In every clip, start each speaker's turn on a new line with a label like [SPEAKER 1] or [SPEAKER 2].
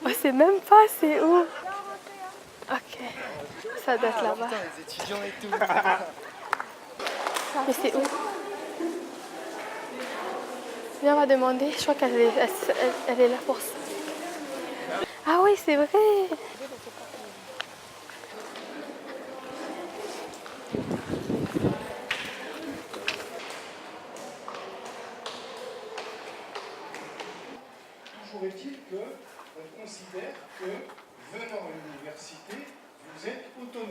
[SPEAKER 1] On sait même pas c'est où. Ok, ça doit être là-bas.
[SPEAKER 2] Les étudiants et tout.
[SPEAKER 1] Mais c'est où? Viens, on va demander. Je crois qu'elle est, elle est là pour ça. Ah oui, c'est vrai.
[SPEAKER 3] Toujours est-il qu'on considère que, venant à l'université, vous êtes autonome.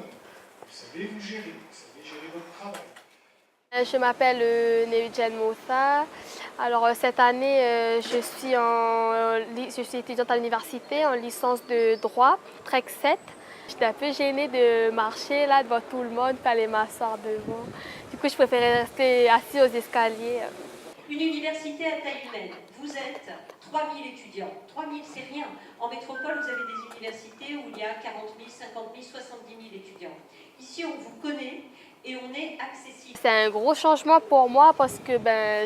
[SPEAKER 3] Vous savez vous gérer, vous savez gérer votre travail.
[SPEAKER 1] Je m'appelle Neudjen Moussa. Alors cette année, je suis étudiante à l'université en licence de droit, Trek 7. J'étais un peu gênée de marcher là devant tout le monde, puis aller m'asseoir devant. Du coup, je préférais rester assise aux escaliers.
[SPEAKER 4] Une université à taille humaine. Vous êtes 3000 étudiants. 3000, c'est rien. En métropole, vous avez des universités où il y a 40 000, 50 000, 70 000 étudiants. Ici, on vous connaît et on est accessible.
[SPEAKER 1] C'est un gros changement pour moi parce que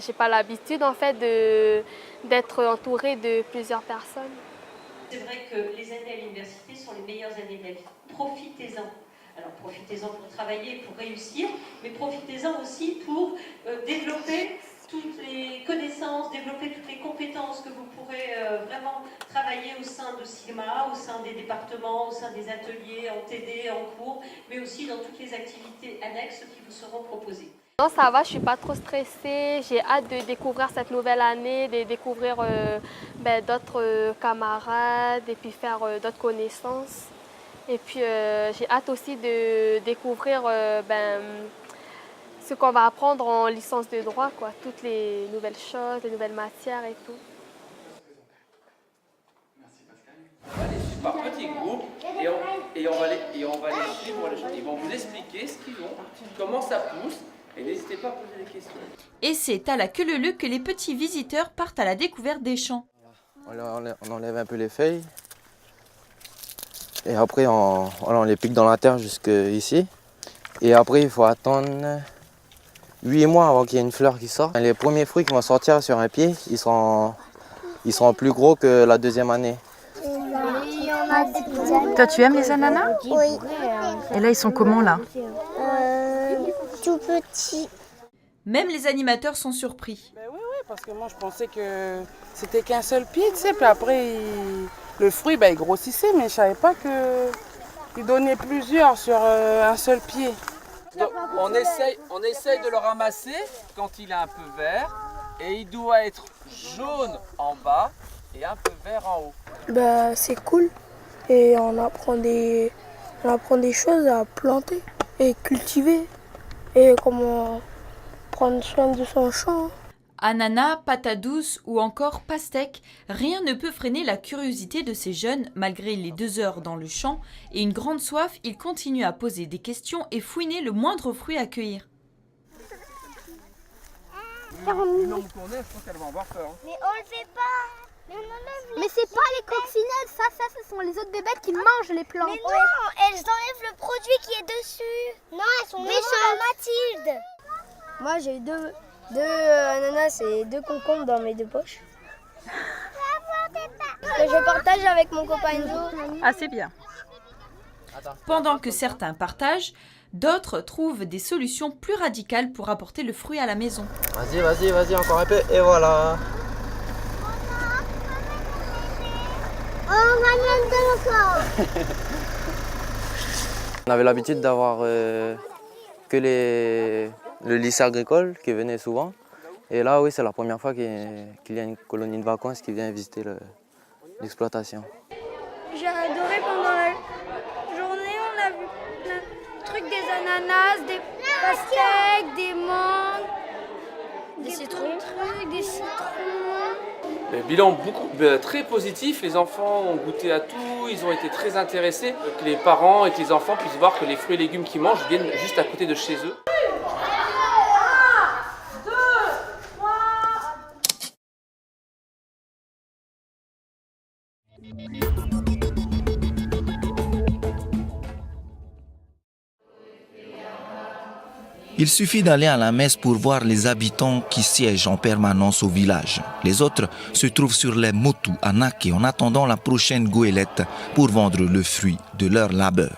[SPEAKER 1] j'ai pas l'habitude en fait d'être entourée de plusieurs personnes.
[SPEAKER 4] C'est vrai que les années à l'université sont les meilleures années de la vie. Profitez-en. Alors profitez-en pour travailler, pour réussir, mais profitez-en aussi pour développer toutes les connaissances, développer toutes les compétences que vous pourrez vraiment travailler au sein de Sigma, au sein des départements, au sein des ateliers, en TD, en cours, mais aussi dans toutes les activités annexes qui vous seront proposées.
[SPEAKER 1] Non, ça va, je suis pas trop stressée. J'ai hâte de découvrir cette nouvelle année, de découvrir d'autres camarades et puis faire d'autres connaissances. Et puis j'ai hâte aussi de découvrir ce qu'on va apprendre en licence de droit, quoi, toutes les nouvelles choses, les nouvelles matières et tout.
[SPEAKER 2] Merci Pascal. On va les suivre par petits groupes et on va les suivre. Ils vont vous expliquer ce qu'ils ont, comment ça pousse. Et n'hésitez pas à poser des questions.
[SPEAKER 5] Et c'est à la queue leu leu que les petits visiteurs partent à la découverte des champs.
[SPEAKER 6] On enlève un peu les feuilles. Et après, on les pique dans la terre jusqu'ici. Et après, il faut attendre 8 mois avant qu'il y ait une fleur qui sorte. Les premiers fruits qui vont sortir sur un pied, ils seront plus gros que la deuxième année.
[SPEAKER 5] Toi, tu aimes les ananas?
[SPEAKER 7] Oui.
[SPEAKER 5] Et là, ils sont comment là?
[SPEAKER 7] Tout petit.
[SPEAKER 5] Même les animateurs sont surpris.
[SPEAKER 8] Oui, parce que moi je pensais que c'était qu'un seul pied, tu sais, puis après le fruit il grossissait, mais je savais pas qu'il donnait plusieurs sur un seul pied.
[SPEAKER 2] Donc, on essaye de le ramasser quand il est un peu vert et il doit être jaune en bas et un peu vert en haut.
[SPEAKER 9] C'est cool et on apprend des choses à planter et cultiver et comment prendre soin de son champ.
[SPEAKER 5] Ananas, patates douces ou encore pastèques, rien ne peut freiner la curiosité de ces jeunes. Malgré les 2 heures dans le champ et une grande soif, ils continuent à poser des questions et fouiner le moindre fruit à cueillir.
[SPEAKER 2] Je pense qu'elle va avoir peur.
[SPEAKER 7] Mais on le fait pas. Mais c'est pas les coccinelles, ça ce sont les autres bébêtes qui mangent les plantes. Mais non, elles enlèvent le produit qui est dessus. Non, elles sont méchantes. Mathilde.
[SPEAKER 9] Moi j'ai eu deux ananas et 2 concombres dans mes 2 poches. Que je partage avec mon copain Enzo.
[SPEAKER 5] Ah, c'est bien. Pendant que certains partagent, d'autres trouvent des solutions plus radicales pour apporter le fruit à la maison.
[SPEAKER 6] Vas-y, encore un peu, et voilà. On avait l'habitude d'avoir que le lycée agricole qui venait souvent. Et là, oui, c'est la première fois qu'il y a une colonie de vacances qui vient visiter l'exploitation.
[SPEAKER 9] J'ai adoré pendant la journée, on a vu plein de trucs, des ananas, des pastèques, des mangues, des citrons. Des citrons.
[SPEAKER 2] Bilan très positif, les enfants ont goûté à tout, ils ont été très intéressés. Que les parents et que les enfants puissent voir que les fruits et légumes qu'ils mangent viennent juste à côté de chez eux.
[SPEAKER 10] Il suffit d'aller à la messe pour voir les habitants qui siègent en permanence au village. Les autres se trouvent sur les motus à Naké en attendant la prochaine goélette pour vendre le fruit de leur labeur.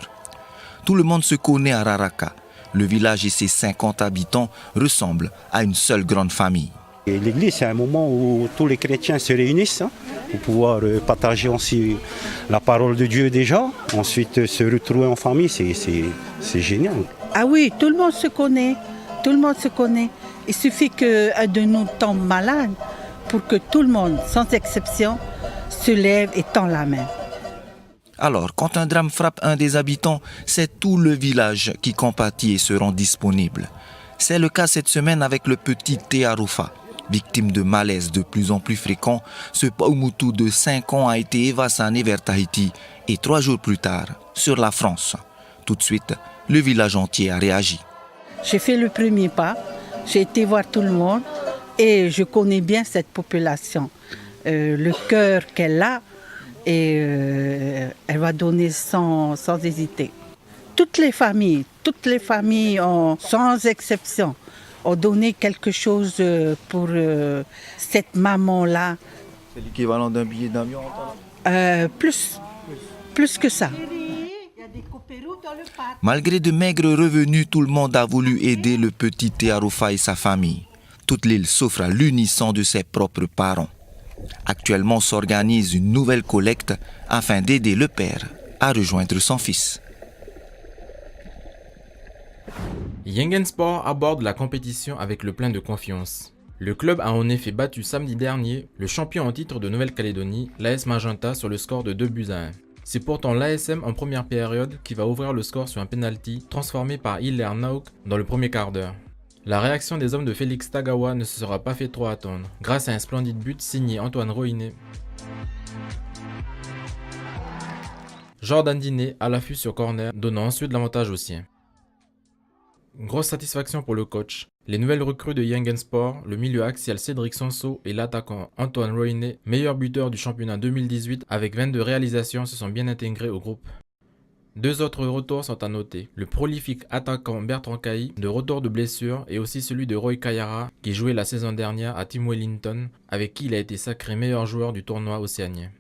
[SPEAKER 10] Tout le monde se connaît à Raraka. Le village et ses 50 habitants ressemblent à une seule grande famille.
[SPEAKER 11] L'église, c'est un moment où tous les chrétiens se réunissent pour pouvoir partager aussi la parole de Dieu déjà. Ensuite, se retrouver en famille, c'est génial.
[SPEAKER 12] Ah oui, tout le monde se connaît. Tout le monde se connaît. Il suffit qu'un de nous tombe malade pour que tout le monde, sans exception, se lève et tend la main.
[SPEAKER 10] Alors, quand un drame frappe un des habitants, c'est tout le village qui compatit et se rend disponible. C'est le cas cette semaine avec le petit Théaroufa. Victime de malaise de plus en plus fréquent, ce Paumutu de 5 ans a été évassané vers Tahiti et 3 jours plus tard, sur la France. Tout de suite, le village entier a réagi.
[SPEAKER 12] J'ai fait le premier pas, j'ai été voir tout le monde et je connais bien cette population. Le cœur qu'elle a, et elle va donner sans hésiter. Toutes les familles sans exception, ont donné quelque chose pour cette maman-là.
[SPEAKER 10] C'est l'équivalent d'un billet d'avion?
[SPEAKER 12] Plus que ça.
[SPEAKER 10] Malgré de maigres revenus, tout le monde a voulu aider le petit Théaroufa et sa famille. Toute l'île souffre à l'unisson de ses propres parents. Actuellement s'organise une nouvelle collecte afin d'aider le père à rejoindre son fils.
[SPEAKER 13] Yangensport aborde la compétition avec le plein de confiance. Le club a en effet battu samedi dernier le champion en titre de Nouvelle-Calédonie, l'AS Magenta, sur le score de 2-1. C'est pourtant l'ASM en première période qui va ouvrir le score sur un penalty transformé par Hilaire Nauk dans le premier quart d'heure. La réaction des hommes de Félix Tagawa ne se sera pas fait trop attendre, grâce à un splendide but signé Antoine Roiné. Jordan Diné à l'affût sur corner, donnant ensuite l'avantage aux siens. Grosse satisfaction pour le coach. Les nouvelles recrues de Yangensport, le milieu axial Cédric Sanso et l'attaquant Antoine Roiné, meilleur buteur du championnat 2018 avec 22 réalisations, se sont bien intégrés au groupe. 2 autres retours sont à noter. Le prolifique attaquant Bertrand Cailly, de retour de blessure, et aussi celui de Roy Kayara, qui jouait la saison dernière à Team Wellington, avec qui il a été sacré meilleur joueur du tournoi océanien.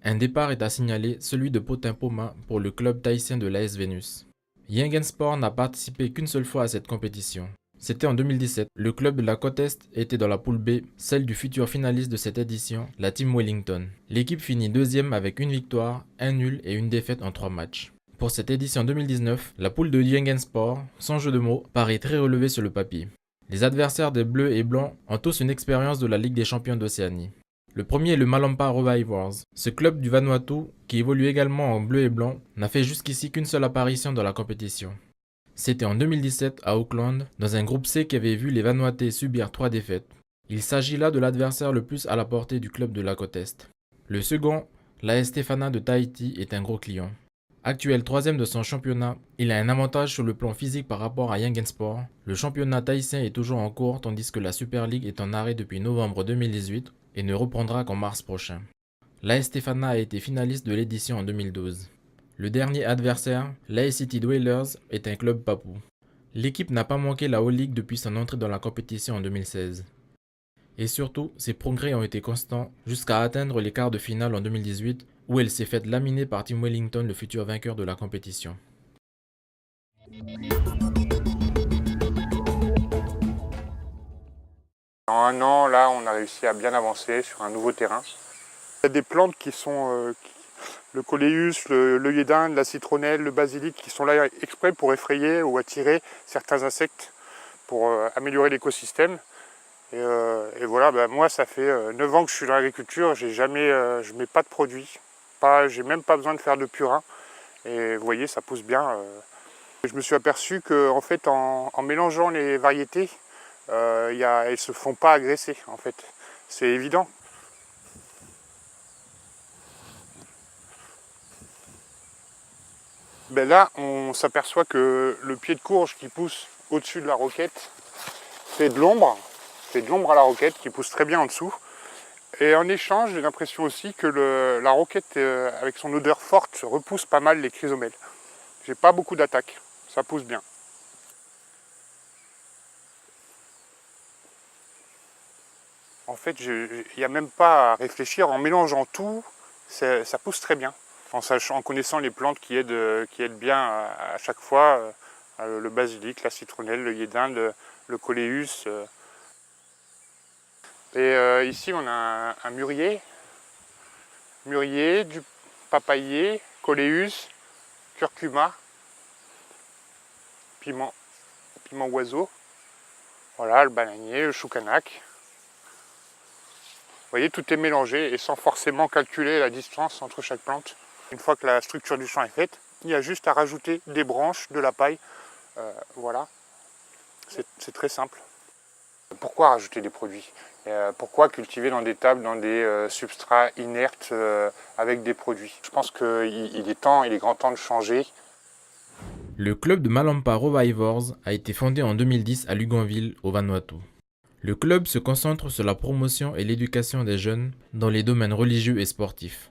[SPEAKER 13] Un départ est à signaler, celui de Potin Poma pour le club tahitien de l'AS Vénus. Yangensport n'a participé qu'une seule fois à cette compétition. C'était en 2017. Le club de la côte Est était dans la poule B, celle du futur finaliste de cette édition, la Team Wellington. L'équipe finit deuxième avec une victoire, un nul et une défaite en 3 matchs. Pour cette édition 2019, la poule de Yangensport, sans jeu de mots, paraît très relevée sur le papier. Les adversaires des Bleus et Blancs ont tous une expérience de la Ligue des champions d'Océanie. Le premier est le Malampa Revivers. Ce club du Vanuatu, qui évolue également en bleu et blanc, n'a fait jusqu'ici qu'une seule apparition dans la compétition. C'était en 2017 à Auckland, dans un groupe C qui avait vu les Vanuatais subir 3 défaites. Il s'agit là de l'adversaire le plus à la portée du club de la côte Est. Le second, l'AS Stefana de Tahiti, est un gros client. Actuel 3e de son championnat, il a un avantage sur le plan physique par rapport à Yangensport. Le championnat tahitien est toujours en cours tandis que la Super League est en arrêt depuis novembre 2018 et ne reprendra qu'en mars prochain. L'AS Stefana a été finaliste de l'édition en 2012. Le dernier adversaire, l'AS City Dwellers, est un club papou. L'équipe n'a pas manqué la O-League depuis son entrée dans la compétition en 2016. Et surtout, ses progrès ont été constants jusqu'à atteindre les quarts de finale en 2018 où elle s'est faite laminer par Team Wellington, le futur vainqueur de la compétition.
[SPEAKER 14] En 1 an, là, on a réussi à bien avancer sur un nouveau terrain. Il y a des plantes qui sont le coléus, l'œillet d'Inde, la citronnelle, le basilic, qui sont là exprès pour effrayer ou attirer certains insectes pour améliorer l'écosystème. Et voilà, moi, ça fait 9 ans que je suis dans l'agriculture, je ne mets pas de produits. J'ai même pas besoin de faire de purin. Et vous voyez, ça pousse bien. Je me suis aperçu qu'en fait, en mélangeant les variétés, elles ne se font pas agresser, en fait. C'est évident. Ben là, on s'aperçoit que le pied de courge qui pousse au-dessus de la roquette fait de l'ombre à la roquette qui pousse très bien en dessous. Et en échange, j'ai l'impression aussi que la roquette, avec son odeur forte, repousse pas mal les chrysomèles. J'ai pas beaucoup d'attaques, ça pousse bien. En fait, il n'y a même pas à réfléchir. En mélangeant tout, ça pousse très bien. En connaissant les plantes qui aident bien à chaque fois, le basilic, la citronnelle, l'œillet d'Inde, le coléus. Et ici, on a un mûrier, du papayer, coléus, curcuma, piment oiseau, voilà, le bananier, le choucanac. Vous voyez, tout est mélangé et sans forcément calculer la distance entre chaque plante. Une fois que la structure du champ est faite, il y a juste à rajouter des branches, de la paille. Voilà, c'est très simple. Pourquoi rajouter des produits? Pourquoi cultiver dans des tables, dans des substrats inertes avec des produits? Je pense qu'il est grand temps de changer.
[SPEAKER 13] Le club de Malampa Revivers a été fondé en 2010 à Luganville, au Vanuatu. Le club se concentre sur la promotion et l'éducation des jeunes dans les domaines religieux et sportifs.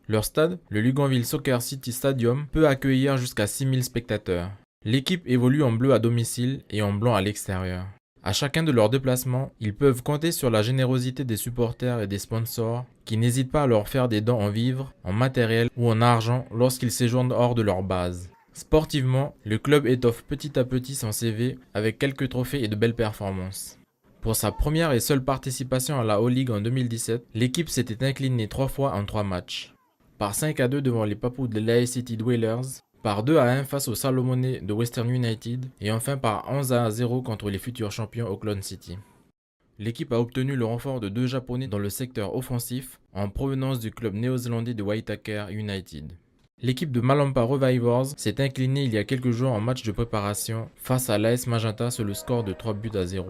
[SPEAKER 13] Leur stade, le Luganville Soccer City Stadium, peut accueillir jusqu'à 6000 spectateurs. L'équipe évolue en bleu à domicile et en blanc à l'extérieur. À chacun de leurs déplacements, ils peuvent compter sur la générosité des supporters et des sponsors qui n'hésitent pas à leur faire des dons en vivres, en matériel ou en argent lorsqu'ils séjournent hors de leur base. Sportivement, le club étoffe petit à petit son CV avec quelques trophées et de belles performances. Pour sa première et seule participation à la O-League en 2017, l'équipe s'était inclinée 3 fois en 3 matchs. Par 5-2 devant les Papous de l'Ay City Dwellers, par 2-1 face aux Salomonais de Western United et enfin par 11-0 contre les futurs champions Auckland City. L'équipe a obtenu le renfort de 2 Japonais dans le secteur offensif en provenance du club néo-zélandais de Waitakere United. L'équipe de Malampa Revivers s'est inclinée il y a quelques jours en match de préparation face à l'AS Magenta sur le score de 3-0.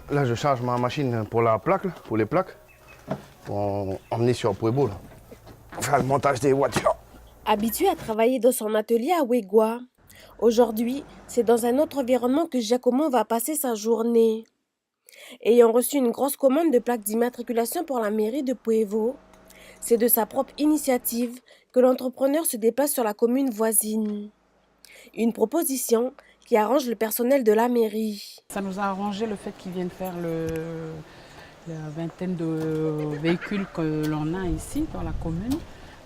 [SPEAKER 15] Là, je charge ma machine pour la plaque, pour les plaques, pour emmener sur Pueblo, pour faire le montage des voitures.
[SPEAKER 16] Habitué à travailler dans son atelier à Wegua, aujourd'hui, c'est dans un autre environnement que Giacomo va passer sa journée. Ayant reçu une grosse commande de plaques d'immatriculation pour la mairie de Pueblo, c'est de sa propre initiative que l'entrepreneur se déplace sur la commune voisine. Une proposition qui arrange le personnel de la mairie.
[SPEAKER 8] Ça nous a arrangé le fait qu'ils viennent faire la vingtaine de véhicules que l'on a ici dans la commune.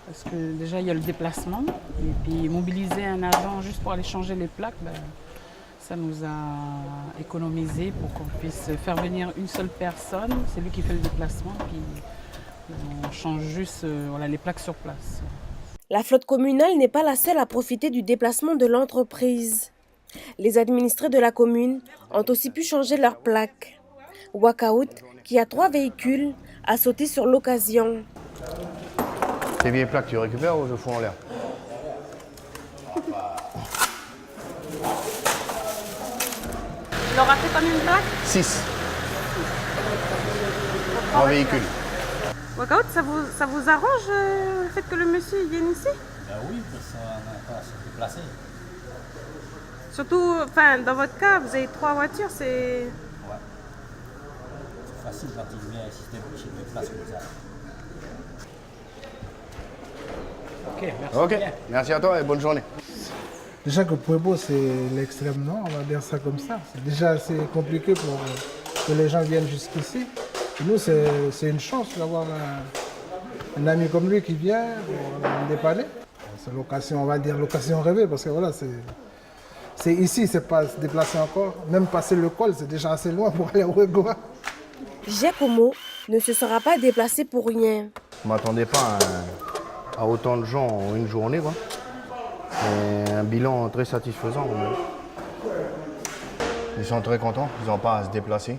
[SPEAKER 8] Parce que déjà il y a le déplacement et puis mobiliser un agent juste pour aller changer les plaques, ça nous a économisé pour qu'on puisse faire venir une seule personne. C'est lui qui fait le déplacement puis on change juste les plaques sur place.
[SPEAKER 16] La flotte communale n'est pas la seule à profiter du déplacement de l'entreprise. Les administrés de la commune ont aussi pu changer leurs plaques. Wakaout, qui a 3 véhicules, a sauté sur l'occasion.
[SPEAKER 15] Tes vieilles plaques, tu récupères ou je fous en l'air?
[SPEAKER 8] Il aura fait combien de plaques?
[SPEAKER 15] 6. 3 véhicules.
[SPEAKER 8] Wakaout, ça vous arrange le fait que le monsieur vienne ici?
[SPEAKER 17] Oui, parce qu'on se déplacer.
[SPEAKER 8] Surtout, dans votre cas, vous avez 3 voitures, c'est...
[SPEAKER 17] Ouais. C'est facile quand il vient ici, je me déplace comme ça.
[SPEAKER 15] Ok, merci. Ok, merci à toi et bonne journée.
[SPEAKER 18] Déjà que Pueblo, c'est l'extrême nord, on va dire ça comme ça. C'est déjà assez compliqué pour que les gens viennent jusqu'ici. Et nous, c'est une chance d'avoir un ami comme lui qui vient pour nous dépanner. C'est l'occasion, on va dire, l'occasion rêvée, parce que voilà, c'est ici, c'est pas se déplacer encore. Même passer le col, c'est déjà assez loin pour aller au Wegua.
[SPEAKER 16] Giacomo ne se sera pas déplacé pour rien.
[SPEAKER 15] Je ne m'attendais pas à autant de gens en une journée, quoi. Et un bilan très satisfaisant. Ils sont très contents, ils n'ont pas à se déplacer.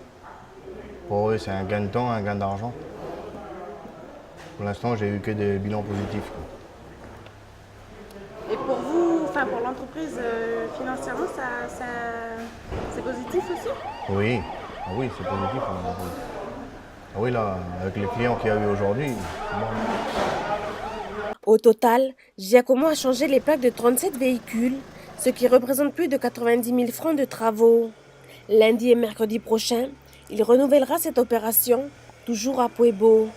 [SPEAKER 15] Pour eux, c'est un gain de temps, un gain d'argent. Pour l'instant, j'ai eu que des bilans positifs.
[SPEAKER 8] Et pour vous, pour l'entreprise, financièrement, c'est positif aussi?
[SPEAKER 15] Oui, oui, c'est positif. Ah oui, là, avec les clients qu'il y a eu aujourd'hui, bon.
[SPEAKER 16] Au total, Giacomo a changé les plaques de 37 véhicules, ce qui représente plus de 90 000 francs de travaux. Lundi et mercredi prochain, il renouvellera cette opération, toujours à Pueblo.